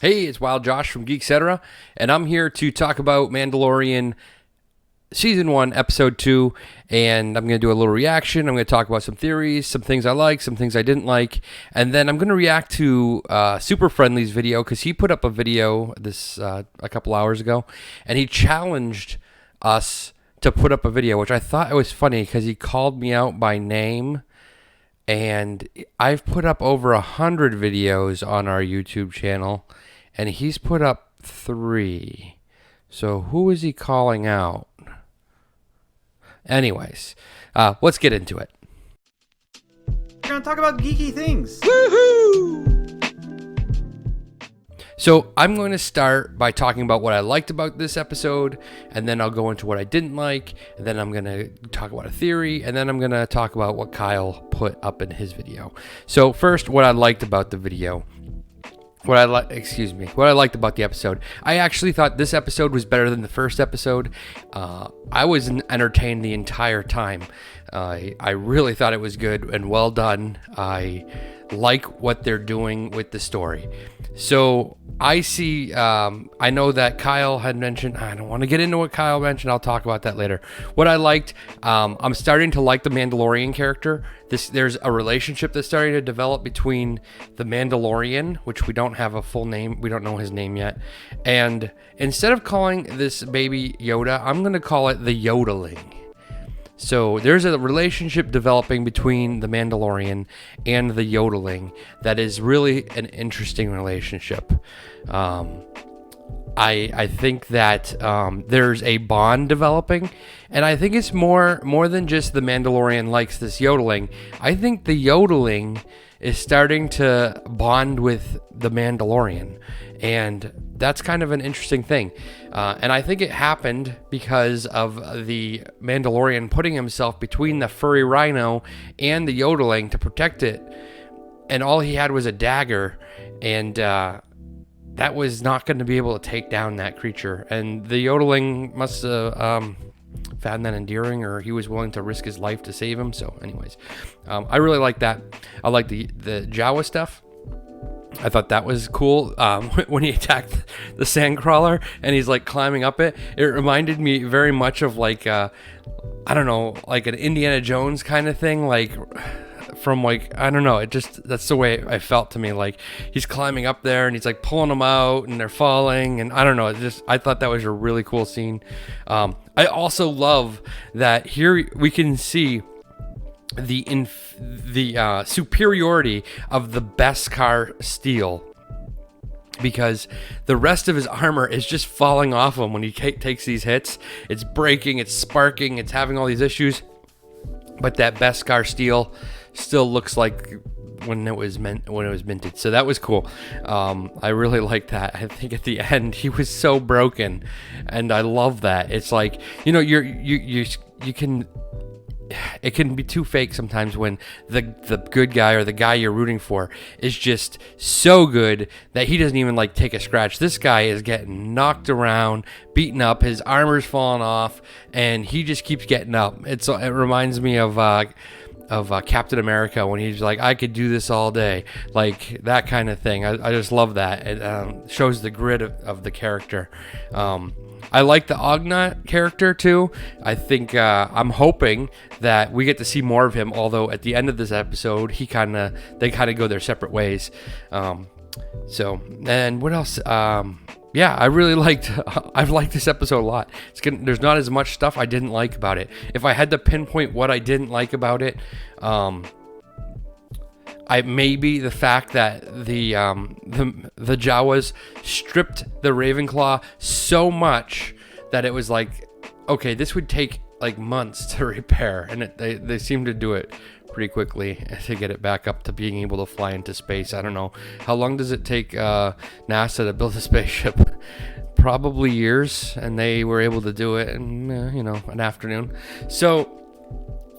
Hey, it's Wildjosh from Geek-Cetera, and I'm here to talk about Mandalorian Season 1, Episode 2, and I'm going to do a little reaction. I'm going to talk about some theories, some things I like, some things I didn't like, and then I'm going to react to Super Friendly's video, because he put up a video a couple hours ago, and he challenged us to put up a video, which I thought it was funny, because he called me out by name. And I've put up over 100 videos on our YouTube channel, and he's put up 3. So who is he calling out? Anyways, let's get into it. We're going to talk about geeky things. Woohoo! So I'm going to start by talking about what I liked about this episode, and then I'll go into what I didn't like, and then I'm going to talk about a theory, and then I'm going to talk about what Kyle put up in his video. So first, what I liked about the video. What I liked about the episode. I actually thought this episode was better than the first episode. I was entertained the entire time. I really thought it was good and well done. I like what they're doing with the story. So I see, I know that Kyle had mentioned, I don't want to get into what Kyle mentioned. I'll talk about that later. What I liked, I'm starting to like the Mandalorian character. There's a relationship that's starting to develop between the Mandalorian, which we don't have a full name. We don't know his name yet. And instead of calling this baby Yoda, I'm going to call it the Yodeling. So there's a relationship developing between the Mandalorian and the Yodeling that is really an interesting relationship. I think that there's a bond developing, and I think it's more than just the Mandalorian likes this Yodeling. I think the Yodeling is starting to bond with the Mandalorian, and that's kind of an interesting thing. And I think it happened because of the Mandalorian putting himself between the furry rhino and the Yodeling to protect it, and all he had was a dagger, and that was not going to be able to take down that creature. And the Yodeling must have found that endearing, or he was willing to risk his life to save him. So anyways, I really like that. I like the Jawa stuff. I thought that was cool. When he attacked the sandcrawler and he's like climbing up it, it reminded me very much of like, I don't know, like an Indiana Jones kind of thing, like from like, I don't know, that's the way I felt to me. Like he's climbing up there and he's like pulling them out and they're falling, and I don't know, I thought that was a really cool scene. I also love that here we can see the superiority of the Beskar steel, because the rest of his armor is just falling off him when he takes these hits. It's breaking, it's sparking, it's having all these issues, but that Beskar steel still looks like when it was minted. So that was cool. I really like that. I think at the end he was so broken, and I love that. It's like, you know, you can. It can be too fake sometimes when the good guy or the guy you're rooting for is just so good that he doesn't even like take a scratch. This guy is getting knocked around, beaten up, his armor's falling off, and he just keeps getting up. It reminds me of Captain America when he's like, I could do this all day, like that kind of thing. I just love that. It shows the grit of the character. I like the Ogna character too. I think I'm hoping that we get to see more of him, although at the end of this episode they kind of go their separate ways. So, and what else? Yeah, I've liked this episode a lot. There's not as much stuff I didn't like about it. If I had to pinpoint what I didn't like about it, maybe the fact that the Jawas stripped the Ravenclaw so much that it was like, okay, this would take like months to repair, and they seem to do it pretty quickly to get it back up to being able to fly into space. I don't know, how long does it take NASA to build a spaceship? Probably years, and they were able to do it in an afternoon. So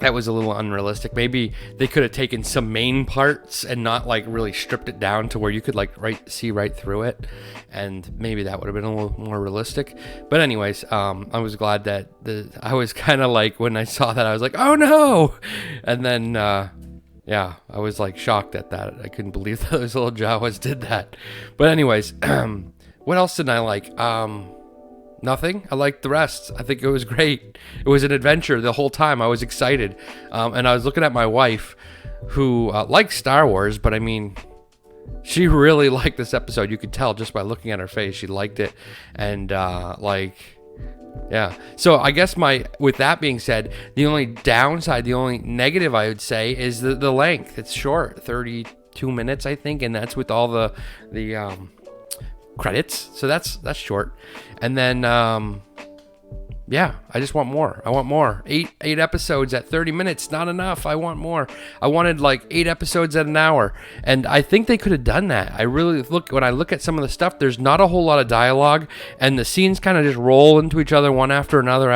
that was a little unrealistic. Maybe they could have taken some main parts and not like really stripped it down to where you could like see right through it, and maybe that would have been a little more realistic. But anyways, I was glad that I was kind of like, when I saw that, I was like, oh no, and then Yeah, I was like shocked at that. I couldn't believe those little Jawas did that. But anyways, what else did I like? Nothing. I liked the rest. I think it was great. It was an adventure the whole time. I was excited. And I was looking at my wife who likes Star Wars, but I mean, she really liked this episode. You could tell just by looking at her face. She liked it. And yeah. So I guess with that being said, the only downside, the only negative I would say is the length. It's short, 32 minutes, I think, and that's with all the credits. So that's short. And then yeah, I just want more. I want more. Eight episodes at 30 minutes, not enough. I want more. I wanted like 8 episodes at an hour. And I think they could have done that. When I look at some of the stuff, there's not a whole lot of dialogue, and the scenes kind of just roll into each other one after another.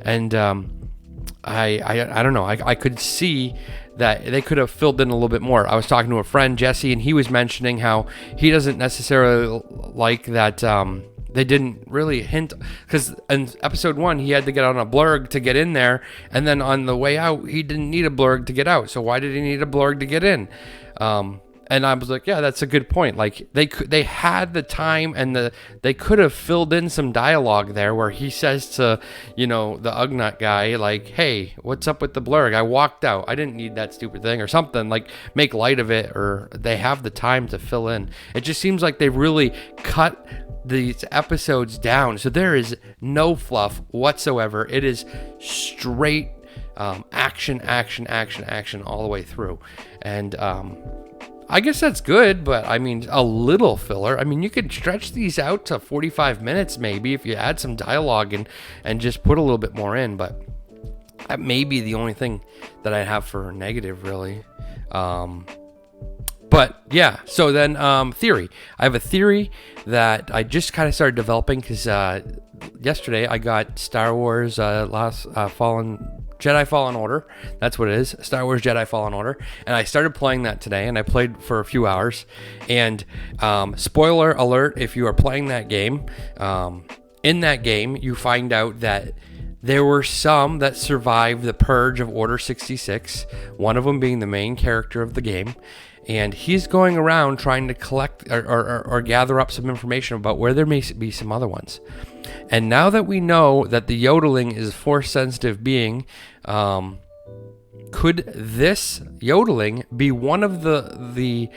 And I don't know. I could see that they could have filled in a little bit more. I was talking to a friend, Jesse, and he was mentioning how he doesn't necessarily like that they didn't really hint, because in episode 1 he had to get on a blurg to get in there, and then on the way out he didn't need a blurg to get out. So why did he need a blurg to get in? And I was like, yeah, that's a good point. Like they had the time, and they could have filled in some dialogue there where he says to, the Ugnaught guy, like, hey, what's up with the blurg? I walked out. I didn't need that stupid thing, or something, like make light of it, or they have the time to fill in. It just seems like they really cut these episodes down. So there is no fluff whatsoever. It is straight action all the way through. And I guess that's good, but I mean, a little filler. I mean, you could stretch these out to 45 minutes maybe if you add some dialogue and just put a little bit more in, but that may be the only thing that I have for negative, really. But yeah, so then theory. I have a theory that I just kind of started developing because yesterday I got Star Wars Jedi Fallen Order. That's what it is, Star Wars Jedi Fallen Order. And I started playing that today, and I played for a few hours. And spoiler alert, if you are playing that game, in that game you find out that there were some that survived the purge of Order 66, one of them being the main character of the game. And he's going around trying to collect or gather up some information about where there may be some other ones. And now that we know that the yodeling is a force-sensitive being, could this yodeling be one of the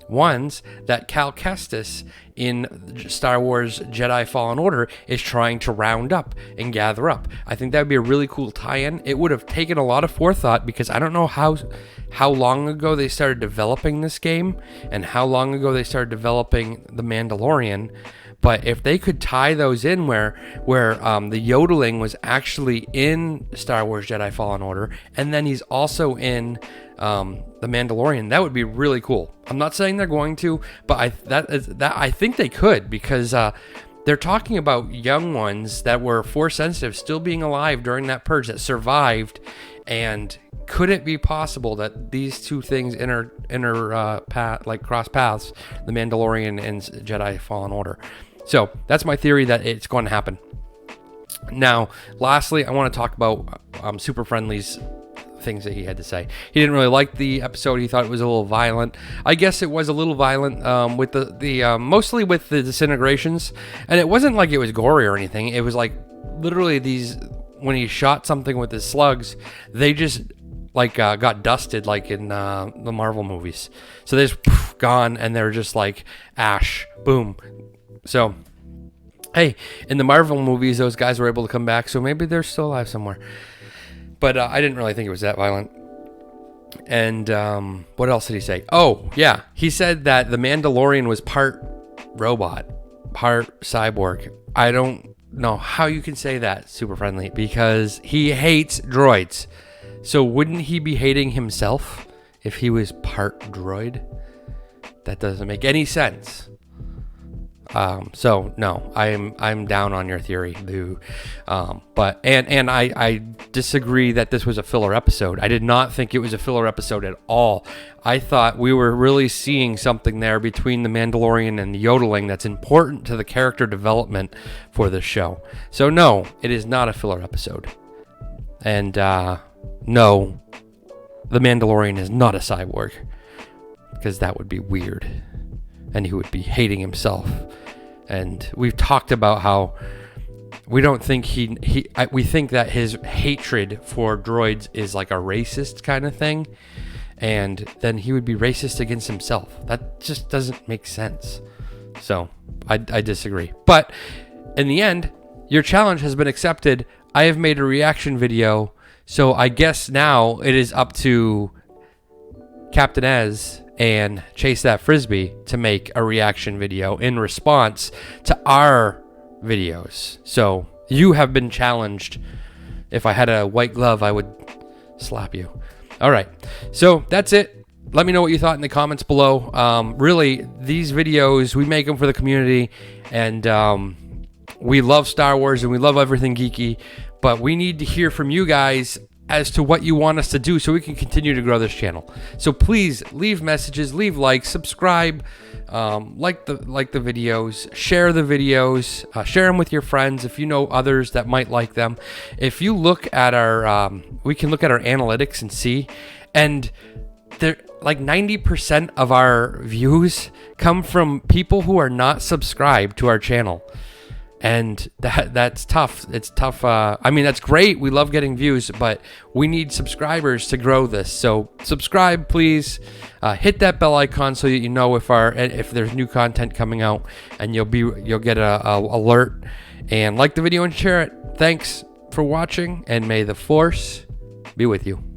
ones that Cal Kestis in Star Wars Jedi Fallen Order is trying to round up and gather up? I think that would be a really cool tie-in. It would have taken a lot of forethought, because I don't know how long ago they started developing this game and how long ago they started developing The Mandalorian. But if they could tie those in where the yodeling was actually in Star Wars Jedi Fallen Order, and then he's also in The Mandalorian, that would be really cool. I'm not saying they're going to, but I think they could, because they're talking about young ones that were force sensitive still being alive during that purge that survived. And could it be possible that these two things cross paths, The Mandalorian and Jedi Fallen Order? So that's my theory that it's going to happen. Now, lastly, I want to talk about Super Friendly's things that he had to say. He didn't really like the episode. He thought it was a little violent. I guess it was a little violent with the mostly with the disintegrations, and it wasn't like it was gory or anything. It was like literally when he shot something with his slugs, they just got dusted like in the Marvel movies. So they're just gone, and they're just like ash, boom. So, hey, in the Marvel movies, those guys were able to come back, so maybe they're still alive somewhere. But I didn't really think it was that violent. And what else did he say? Oh, yeah. He said that the Mandalorian was part robot, part cyborg. I don't know how you can say that, Super Friendly, because he hates droids. So wouldn't he be hating himself if he was part droid? That doesn't make any sense. So no, I'm down on your theory, boo. But I disagree that this was a filler episode. I did not think it was a filler episode at all. I thought we were really seeing something there between the Mandalorian and the yodeling that's important to the character development for this show. So no, it is not a filler episode. And no, the Mandalorian is not a cyborg, because that would be weird, and he would be hating himself. And we've talked about how we don't think we think that his hatred for droids is like a racist kind of thing, and then he would be racist against himself. That just doesn't make sense. So I disagree. But in the end, your challenge has been accepted. I have made a reaction video, so I guess now it is up to Captain Ez and Chase That Frisbee to make a reaction video in response to our videos. So you have been challenged. If I had a white glove, I would slap you. All right, so that's it. Let me know what you thought in the comments below. Really, these videos, we make them for the community, and we love Star Wars and we love everything geeky, but we need to hear from you guys as to what you want us to do so we can continue to grow this channel. So please leave messages, leave likes, subscribe, like the videos, share the videos, share them with your friends if you know others that might like them. If you look at our, we can look at our analytics and see, and there, like 90% of our views come from people who are not subscribed to our channel. And that's tough. It's tough. I mean, that's great. We love getting views, but we need subscribers to grow this. So subscribe, please. Hit that bell icon so that you know if there's new content coming out, and you'll get a alert. And like the video and share it. Thanks for watching, and may the Force be with you.